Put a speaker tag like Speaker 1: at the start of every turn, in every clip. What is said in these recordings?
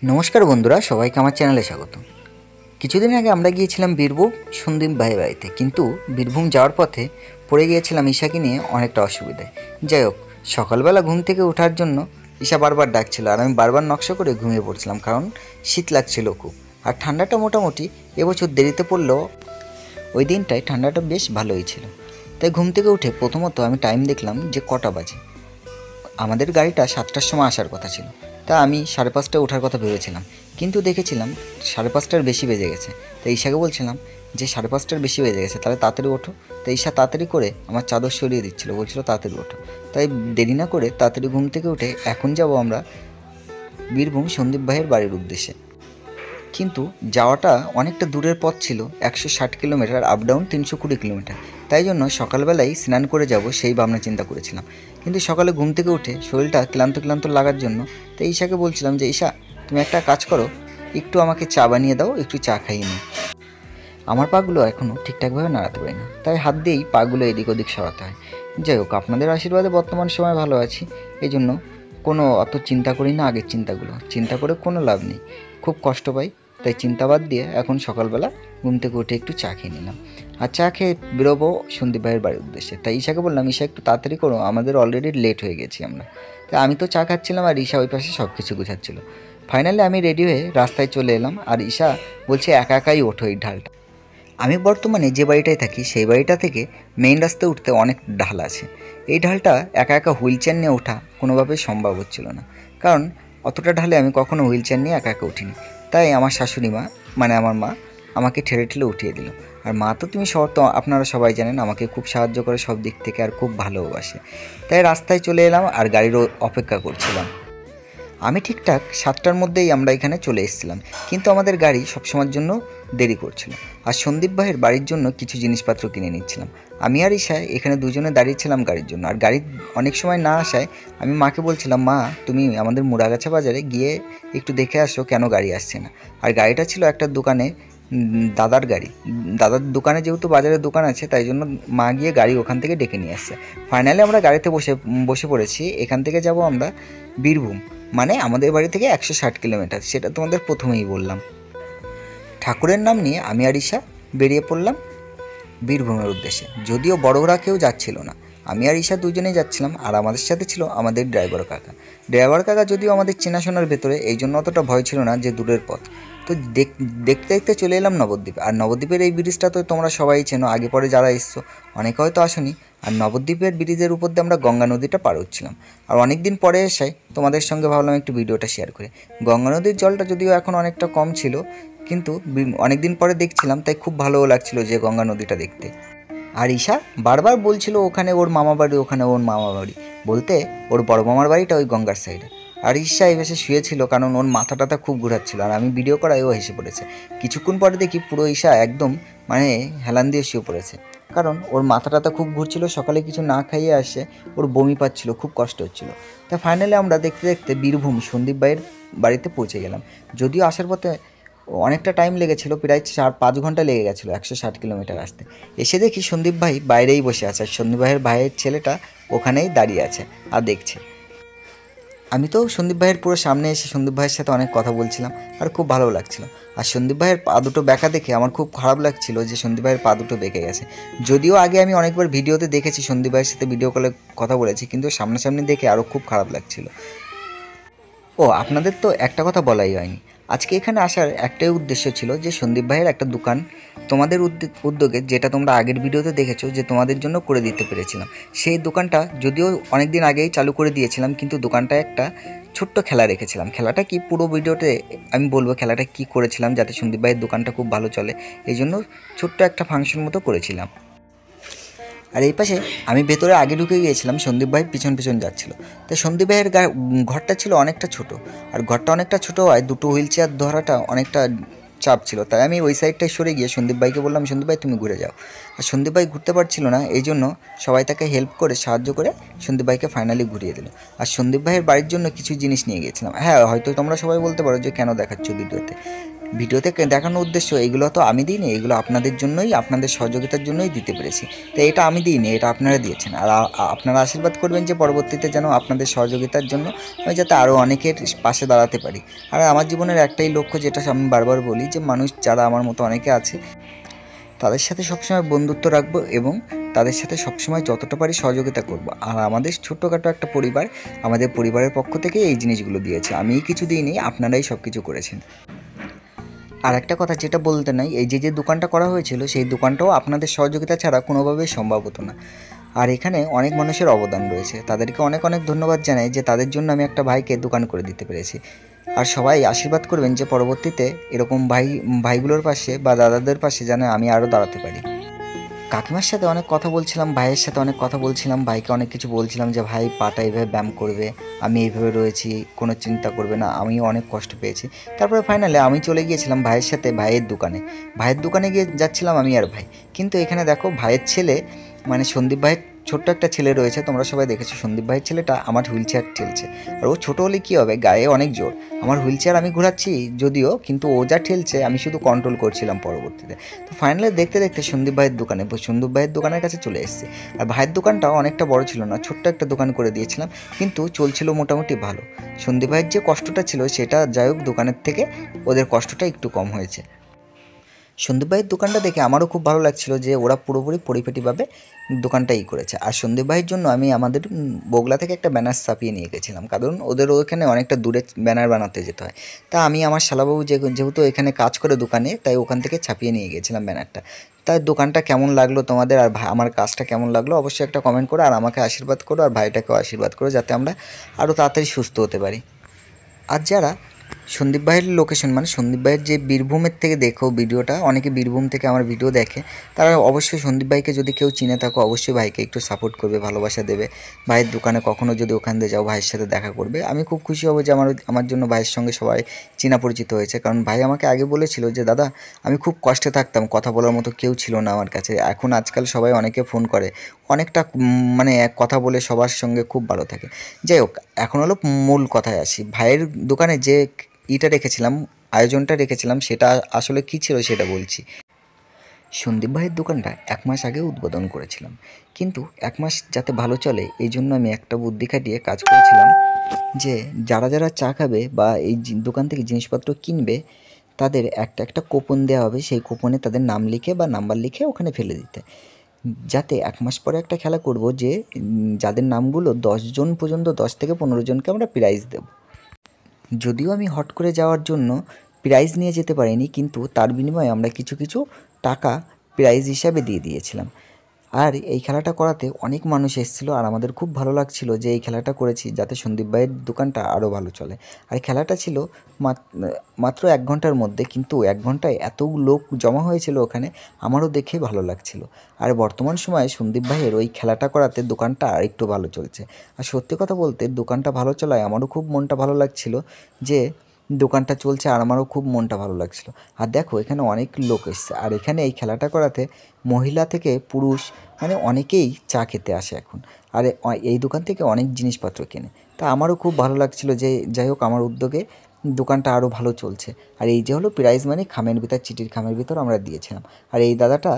Speaker 1: নমস্কার বন্ধুরা, সবাইকে আমার চ্যানেলে স্বাগত। কিছুদিন আগে আমরা গিয়েছিলাম বীরভূম সন্দীপ ভাইয়ের বাড়িতে, কিন্তু বীরভূম যাওয়ার পথে পড়ে গিয়েছিলাম ঈশাকে নিয়ে অনেকটা অসুবিধায়। যাই হোক, সকালবেলা ঘুম থেকে ওঠার জন্য ঈশা বারবার ডাকছিল, আর আমি বারবার নকশা করে ঘুমিয়ে পড়ছিলাম, কারণ শীত লাগছিল খুব। আর ঠান্ডাটা মোটামুটি এবছর দেরিতে পড়লেও ওই দিনটায় ঠান্ডাটা বেশ ভালোই ছিল। তাই ঘুম থেকে উঠে প্রথমত আমি টাইম দেখলাম যে কটা বাজে। আমাদের গাড়িটা 7টার সময় আসার কথা ছিল, তা আমি 5:30টায় ওঠার কথা ভেবেছিলাম, কিন্তু দেখেছিলাম 5:30টার বেশি বেজে গেছে। তাই ঈশাকে বলছিলাম যে 5:30টার বেশি বেজে গেছে, তাহলে তাড়াতাড়ি ওঠো। তাই ঈশা তাড়াতাড়ি করে আমার চাদর সরিয়ে দিচ্ছিলো, বলছিল তাড়াতাড়ি ওঠো। তাই দেরি না করে তাড়াতাড়ি ঘুম থেকে উঠে এখন যাব আমরা বীরভূম সন্দীপ ভাইয়ের বাড়ির উদ্দেশ্যে। কিন্তু যাওয়াটা অনেকটা দূরের পথ ছিল, 160 কিলোমিটার, আপ ডাউন 320 কিলোমিটার। তাই জন্য সকালবেলায় স্নান করে যাব সেই ভাবনা চিন্তা করেছিলাম। কিন্তু সকালে ঘুম থেকে উঠে শরীরটা ক্লান্ত ক্লান্ত লাগার জন্য তাই ঈশাকে বলছিলাম যে ঈশা, তুমি একটা কাজ করো, একটু আমাকে চা বানিয়ে দাও, একটু চা খাইয়ে নিই। আমার পাগুলো এখনও ঠিকঠাকভাবে নাড়াতে পারি না, তাই হাত দিয়েই পাগুলো এদিক ওদিক সরাতে হয়। যাই হোক, আপনাদের আশীর্বাদে বর্তমান সময় ভালো আছি, এই জন্য কোনো অত চিন্তা করি না। আগের চিন্তাগুলো চিন্তা করে কোনো লাভ নেই, খুব কষ্ট পাই। তাই চিন্তা বাদ দিয়ে এখন সকালবেলা ঘুম থেকে উঠে একটু চা খেয়ে নিলাম, আর চা খেয়ে বেরোবো সন্দীপ ভাইয়ের বাড়ির উদ্দেশ্যে। তাই ঈশাকে বললাম, ঈশা একটু তাড়াতাড়ি করো, আমাদের অলরেডি লেট হয়ে গেছি আমরা। তাই আমি তো চা খাচ্ছিলাম আর ঈশা ওই পাশে সব কিছু গুছাচ্ছিল। ফাইনালি আমি রেডি হয়ে রাস্তায় চলে এলাম, আর ঈশা বলছে একা একাই ওঠো এই ঢালটা। আমি বর্তমানে যে বাড়িটায় থাকি সেই বাড়িটা থেকে মেইন রাস্তায় উঠতে অনেক ঢাল আছে। এই ঢালটা একা একা হুইল চেয়ার নিয়ে ওঠা কোনোভাবেই সম্ভব হচ্ছিল না, কারণ অতটা ঢালে আমি কখনো হুইল চেয়ার নিয়ে একা একা উঠিনি। তাই আমার শাশুড়ি মা, মানে আমার মা, আমাকে ঠেলে ঠেলে উঠিয়ে দিল। আর মা তো তুমি শহর তো আপনারা সবাই জানেন, আমাকে খুব সাহায্য করে সব দিক থেকে, আর খুব ভালোবাসে। তাই রাস্তায় চলে এলাম আর গাড়ির অপেক্ষা করছিলাম। আমি ঠিকঠাক 7টার মধ্যেই আমরা এখানে চলে এসেছিলাম, কিন্তু আমাদের গাড়ি সবসময়ের জন্য দেরি করছিল। আর সন্দীপ ভাইয়ের বাড়ির জন্য কিছু জিনিসপত্র কিনে নিচ্ছিলাম। আমি আর ঈশায় এখানে দুজনে দাঁড়িয়েছিলাম গাড়ির জন্য। আর গাড়ি অনেক সময় না আসায় আমি মাকে বলছিলাম, মা তুমি আমাদের মুড়াগাছা বাজারে গিয়ে একটু দেখে আসো কেন গাড়ি আসছে না। আর গাড়িটা ছিল একটা দোকানে, দাদার গাড়ি। দাদার দোকানে যেহেতু বাজারের দোকান আছে, তাই জন্য মা গিয়ে গাড়ি ওখান থেকে ডেকে নিয়ে আসছে। ফাইনালি আমরা গাড়িতে বসে পড়েছি। এখান থেকে যাব আমরা বীরভূম, মানে আমাদের বাড়ি থেকে 160 কিলোমিটার, সেটা তোমাদের প্রথমেই বললাম। ঠাকুরের নাম নিয়ে আমি আর ঈশা বেরিয়ে পড়লাম বীরভূমের উদ্দেশ্যে। যদিও বড়রা কেউ যাচ্ছিল না, আমি আর ঈশা দুজনেই যাচ্ছিলাম, আর আমাদের সাথে ছিল আমাদের ড্রাইভার কাকা। ড্রাইভার কাকা যদিও আমাদের চেনাশোনার ভেতরে, এই জন্য অতটা ভয় ছিল না যে দূরের পথ। তো দেখতে দেখতে চলে এলাম নবদ্বীপ। আর নবদ্বীপের এই ব্রিজটা তো তোমরা সবাই চেনো, আগে পরে যারা এসছো, অনেকে হয়তো আসনি। আর নবদ্বীপের ব্রিজের উপর দিয়ে আমরা গঙ্গা নদীটা পার হচ্ছিলাম। আর অনেক দিন পরে এসে তোমাদের সঙ্গে ভাবলাম একটু ভিডিওটা শেয়ার করে। গঙ্গা নদীর জলটা যদিও এখন অনেকটা কম ছিল, কিন্তু অনেক দিন পরে দেখছিলাম, তাই খুব ভালোও লাগছিল যে গঙ্গা নদীটা দেখতে। আর ঈশা বারবার বলছিল ওখানে ওর মামা বাড়ি, ওখানে ওর মামা বাড়ি, বলতে ওর বড় মামার বাড়িটা ওই গঙ্গার সাইডে। আর ঈশা এই বেশি শুয়েছিল, কারণ ওর মাথা টাথা খুব ঘুরাচ্ছিল, আর আমি ভিডিও করায় ও হেসে পড়েছে। কিছুক্ষণ পরে দেখি পুরো ঈশা একদম মানে হেলান দিয়ে শুয়ে পড়েছে, কারণ ওর মাথা টাথা খুব ঘুরছিল। সকালে কিছু না খাইয়ে আসে, ওর বমি পাচ্ছিল, খুব কষ্ট হচ্ছিল। তা ফাইনালি আমরা দেখতে দেখতে বীরভূম সন্দীপ ভাইয়ের বাড়িতে পৌঁছে গেলাম। যদিও আসার পথে অনেকটা টাইম লেগেছিলো, প্রায় 4-5 ঘন্টা লেগে গেছিলো 160 কিলোমিটার আসতে। এসে দেখি সন্দীপ ভাই বাইরেই বসে আছে, আর সন্দীপ ভাইয়ের ছেলেটা ওখানেই দাঁড়িয়ে আছে আর দেখছে। আমি তো সন্দীপ ভাইয়ের পুরো সামনে এসে সন্দীপ ভাইয়ের সাথে অনেক কথা বলছিলাম, আর খুব ভালো লাগছিল। আর সন্দীপ ভাইয়ের পা দুটো বেঁকা দেখে আমার খুব খারাপ লাগছিল যে সন্দীপ ভাইয়ের পা দুটো বেঁকে গেছে। যদিও আগে আমি অনেকবার ভিডিওতে দেখেছি, সন্দীপ ভাইয়ের সাথে ভিডিও কলে কথা বলেছি, কিন্তু সামনাসামনি দেখে আরও খুব খারাপ লাগছিল। ও আপনাদের তো একটা কথা বলাই হয়নি, আজকে এখানে আসার একটাই উদ্দেশ্য ছিল যে সন্দীপ ভাইয়ের একটা দোকান তোমাদের উদ্যোগে, যেটা তোমরা আগের ভিডিওতে দেখেছো যে তোমাদের জন্য করে দিতে পেরেছিলাম। সেই দোকানটা যদিও অনেক দিন আগেই চালু করে দিয়েছিলাম, কিন্তু দোকানটা একটা ছোট্ট খেলা রেখেছিলাম। খেলাটা কি পুরো ভিডিওতে আমি বলবো খেলাটা কি করেছিলাম, যাতে সন্দীপ ভাইয়ের দোকানটা খুব ভালো চলে, এই জন্য ছোট্ট একটা ফাংশন মতো করেছিলাম। আর এই পাশে আমি ভেতরে আগে ঢুকে গিয়েছিলাম, সন্দীপ ভাই পিছন পিছন যাচ্ছিলো। তাই সন্দীপ ভাইয়ের ঘরটা ছিল অনেকটা ছোট, আর ঘরটা অনেকটা ছোট হয় দুটো হুইল চেয়ার ধরাটা অনেকটা চাপ ছিল। তাই আমি ওই সাইডটায় সরে গিয়ে সন্দীপ ভাইকে বললাম, সন্দীপ ভাই তুমি ঘুরে যাও। আর সন্দীপ ভাই ঘুরতে পারছিল না, এই জন্য সবাই তাকে হেল্প করে সাহায্য করে সন্দীপ ভাইকে ফাইনালি ঘুরিয়ে দিল। আর সন্দীপ ভাইয়ের বাড়ির জন্য কিছু জিনিস নিয়ে গিয়েছিলাম। হ্যাঁ, হয়তো তোমরা সবাই বলতে পারো যে কেন দেখাচ্ছ ভিডিওতে, ভিডিওতে দেখানোর উদ্দেশ্য এইগুলো তো আমি দিইনি, এগুলো আপনাদের জন্যই, আপনাদের সহযোগিতার জন্যই দিতে পেরেছি। তো এটা আমি দিইনি, এটা আপনারা দিয়েছেন। আর আপনারা আশীর্বাদ করবেন যে পরবর্তীতে যেন আপনাদের সহযোগিতার জন্য আমি যাতে আরও অনেকের পাশে দাঁড়াতে পারি। আর আমার জীবনের একটাই লক্ষ্য, যেটা আমি বারবার বলি, যে মানুষ যারা আমার মতো অনেকে আছে তাদের সাথে সবসময় বন্ধুত্ব রাখবো এবং তাদের সাথে সবসময় যতটা পারি সহযোগিতা করব। আর আমাদের ছোট্টখাটো একটা পরিবার, আমাদের পরিবারের পক্ষ থেকে এই জিনিসগুলো দিয়েছে, আমিই কিছু দিইনি, আপনারাই সব কিছু করেছেন। আর একটা কথা যেটা বলতে নাই, এই যে দোকানটা করা হয়েছিল সেই দোকানটাও আপনাদের সহযোগিতা ছাড়া কোনোভাবেই সম্ভব হতো না। আর এখানে অনেক মানুষের অবদান রয়েছে, তাদেরকে অনেক অনেক ধন্যবাদ জানাই যে তাদের জন্য আমি একটা ভাইকে দোকান করে দিতে পেরেছি। আর সবাই আশীর্বাদ করবেন যে পরবর্তীতে এরকম ভাইগুলোর পাশে বা দাদাদের পাশে যেন আমি আরও দাঁড়াতে পারি। কাকিমার সাথে অনেক কথা বলছিলাম, ভাইয়ের সাথে অনেক কথা বলছিলাম, ভাইকে অনেক কিছু বলছিলাম যে ভাই পাটা এইভাবে ব্যায়াম করবে, আমি এইভাবে রয়েছি, কোনো চিন্তা করবে না, আমিও অনেক কষ্ট পেয়েছি। তারপরে ফাইনালে আমি চলে গিয়েছিলাম ভাইয়ের সাথে ভাইয়ের দোকানে গিয়ে যাচ্ছিলাম আমি আর ভাই। কিন্তু এখানে দেখো ভাইয়ের ছেলে, মানে সন্দীপ ভাইয়ের ছোট্ট একটা ছেলে রয়েছে, তোমরা সবাই দেখেছো, সন্দীপ ভাইয়ের ছেলেটা আমার হুইল চেয়ার ঠেলছে। আর ও ছোটো হলে কী হবে, গায়ে অনেক জোর, আমার হুইল চেয়ার আমি ঘোরাচ্ছি যদিও, কিন্তু ও যা ঠেলছে আমি শুধু কন্ট্রোল করছিলাম পরবর্তীতে। তো ফাইনালি দেখতে দেখতে সন্দীপ ভাইয়ের দোকানের কাছে চলে এসেছে। আর ভাইয়ের দোকানটাও অনেকটা বড় ছিল না, ছোট্ট একটা দোকান করে দিয়েছিলাম, কিন্তু চলছিল মোটামুটি ভালো। সন্দীপ ভাইয়ের যে কষ্টটা ছিল সেটা যাই হোক, দোকানের থেকে ওদের কষ্টটা একটু কম হয়েছে। সন্দীপ ভাইয়ের দোকানটা দেখে আমারও খুব ভালো লাগছিল যে ওরা পুরোপুরি পরিপাটিভাবে দোকানটাই করেছে। আর সন্দীপ ভাইয়ের জন্য আমি আমাদের বগলা থেকে একটা ব্যানার ছাপিয়ে নিয়ে গেছিলাম, কারণ ওদের ওখানে অনেকটা দূরে ব্যানার বানাতে যেতে হয়। তা আমি আমার শালাবাবু যেহেতু এখানে কাজ করে দোকানে, তাই ওখান থেকে ছাপিয়ে নিয়ে গেছিলাম ব্যানারটা। তাই দোকানটা কেমন লাগলো তোমাদের, আর আমার কাজটা কেমন লাগলো অবশ্যই একটা কমেন্ট করো, আর আমাকে আশীর্বাদ করো, আর ভাইটাকেও আশীর্বাদ করো যাতে আমরা আরও তাড়াতাড়ি সুস্থ হতে পারি। আর যারা সন্দীপ ভাইয়ের লোকেশন, মানে সন্দীপ ভাইয়ের যে বীরভূমের থেকে দেখো ভিডিওটা, অনেকে বীরভূম থেকে আমার ভিডিও দেখে, তারা অবশ্যই সন্দীপ ভাইকে যদি কেউ চিনে থাকো অবশ্যই ভাইকে একটু সাপোর্ট করবে, ভালোবাসা দেবে। ভাইয়ের দোকানে কখনও যদি ওখান দিয়ে যাও ভাইয়ের সাথে দেখা করবে, আমি খুব খুশি হব যে আমার জন্য ভাইয়ের সঙ্গে সবাই চেনা পরিচিত হয়েছে। কারণ ভাই আমাকে আগে বলেছিল যে দাদা আমি খুব কষ্টে থাকতাম, কথা বলার মতো কেউ ছিল না আমার কাছে, এখন আজকাল সবাই অনেকে ফোন করে, অনেকটা মানে এক কথা বলে সবার সঙ্গে খুব ভালো থাকে। যাই হোক, এখন হলো মূল কথায় আসি। ভাইয়ের দোকানে যে আয়োজনটা রেখেছিলাম সেটা আসলে কী ছিল সেটা বলছি। সন্দীপ ভাইয়ের দোকানটা 1 মাস আগে উদ্বোধন করেছিলাম, কিন্তু 1 মাস যাতে ভালো চলে এই জন্য আমি একটা বুদ্ধি খাটিয়ে কাজ করেছিলাম যে যারা যারা চা খাবে বা এই দোকান থেকে জিনিসপত্র কিনবে তাদের একটা একটা কুপন দেওয়া হবে, সেই কুপনে তাদের নাম লিখে বা নাম্বার লিখে ওখানে ফেলে দিতে। যাতে 1 মাস পরে একটা খেলা করব যে যাদের নামগুলো 10 জন পর্যন্ত, 10 থেকে 15 জনকে আমরা প্রাইজ দেব। যদিও আমি হট করে যাওয়ার জন্য প্রাইজ নিয়ে যেতে পারিনি, কিন্তু তার বিনিময়ে আমরা কিছু কিছু টাকা প্রাইজ হিসাবে দিয়ে দিয়েছিলাম। আর এই খেলাটা করাতে অনেক মানুষ এসেছিলো, আর আমাদের খুব ভালো লাগছিল যে এই খেলাটা করেছি যাতে সন্দীপ ভাইয়ের দোকানটা আরও ভালো চলে। আর খেলাটা ছিল মাত্র 1 ঘন্টার মধ্যে, কিন্তু 1 ঘন্টায় এত লোক জমা হয়েছিল ওখানে, আমারও দেখে ভালো লাগছিল। আর বর্তমান সময়ে সন্দীপ ভাইয়ের ওই খেলাটা করাতে দোকানটা আর একটু ভালো চলছে। আর সত্যি কথা বলতে দোকানটা ভালো চলায় আমারও খুব মনটা ভালো লাগছিল যে দোকানটা চলছে, আর আমারও খুব মনটা ভালো লাগছিল। আর দেখো এখানে অনেক লোক এসছে, আর এখানে এই খেলাটা করাতে মহিলা থেকে পুরুষ মানে অনেকেই চা খেতে আসে এখন, আর এই দোকান থেকে অনেক জিনিসপত্র কেনে। তা আমারও খুব ভালো লাগছিল যে যাই হোক আমার উদ্যোগে দোকানটা আরও ভালো চলছে। আর এই যে হলো প্রাইজ মানি খামের ভিতর, চিঠির খামের ভিতর আমরা দিয়েছিলাম। আর এই দাদাটা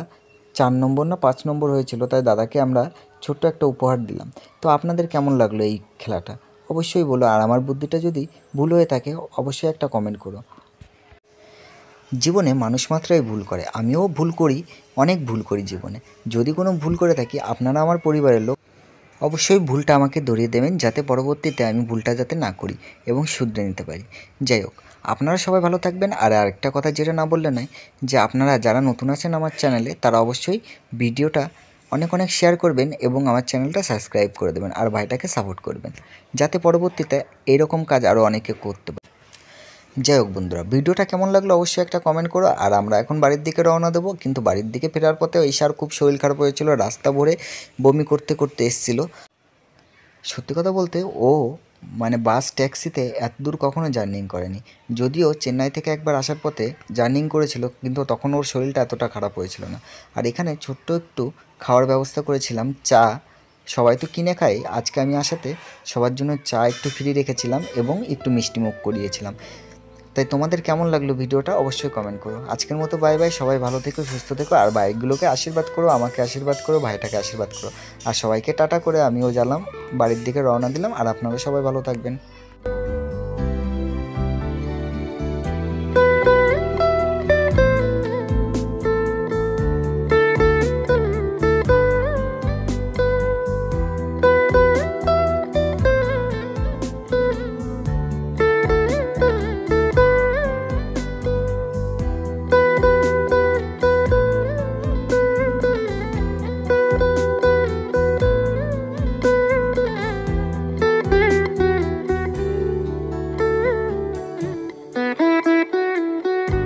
Speaker 1: 4 নম্বর না 5 নম্বর হয়েছিল, তাই দাদাকে আমরা ছোট্ট একটা উপহার দিলাম। তো আপনাদের কেমন লাগলো এই খেলাটা অবশ্যই বলো, আর আমার বুদ্ধিটা যদি ভুল হয়ে থাকে অবশ্যই একটা কমেন্ট করো। জীবনে মানুষ মাত্রই ভুল করে, আমিও ভুল করি, অনেক ভুল করি জীবনে। যদি কোনো ভুল করে থাকি আপনারা আমার পরিবারের লোক অবশ্যই ভুলটা আমাকে ধরিয়ে দেবেন, যাতে পরবর্তীতে আমি ভুলটা যাতে না করি এবং শুধরে নিতে পারি। যাই হোক, আপনারা সবাই ভালো থাকবেন। আর আরেকটা কথা যেটা না বললে নয়, যে আপনারা যারা নতুন আছেন আমার চ্যানেলে তারা অবশ্যই ভিডিওটা অনেক অনেক শেয়ার করবেন এবং আমার চ্যানেলটা সাবস্ক্রাইব করে দেবেন, আর ভাইটাকে সাপোর্ট করবেন যাতে পরবর্তীতে এইরকম কাজ আরও অনেকে করতে পারে। যাই হোক বন্ধুরা, ভিডিওটা কেমন লাগলো অবশ্যই একটা কমেন্ট করো। আর আমরা এখন বাড়ির দিকে রওনা দেবো, কিন্তু বাড়ির দিকে ফেরার পথে ঈশার খুব শরীর খারাপ হয়েছিল, রাস্তা ভরে বমি করতে করতে এসেছিল। সত্যি কথা বলতে ও মানে বাস ট্যাক্সিতে এত দূর কখনো জার্নিং করেনি, যদিও চেন্নাই থেকে একবার আসার পথে জার্নিং করেছিল, কিন্তু তখন ওর শরীরটা এতটা খারাপ হয়েছিল না। আর এখানে ছোট্ট একটু খাওয়ার ব্যবস্থা করেছিলাম, চা। সবাই তো কিনে খায়, আজকে আমি আসাতে সবার জন্য চা একটু ফ্রি রেখেছিলাম এবং একটু মিষ্টিমুখ করিয়েছিলাম। তাই তোমাদের কেমন লাগলো ভিডিওটা অবশ্যই কমেন্ট করো। আজকের মতো বাই বাই, সবাই ভালো থেকো, সুস্থ থেকো, আর বাইকগুলোকে আশীর্বাদ করো, আমাকে আশীর্বাদ করো, ভাইটাকে আশীর্বাদ করো, আর সবাইকে টাটা করে আমিও জ্বালাম বাড়ির দিকে রওনা দিলাম। আর আপনারা সবাই ভালো থাকবেন।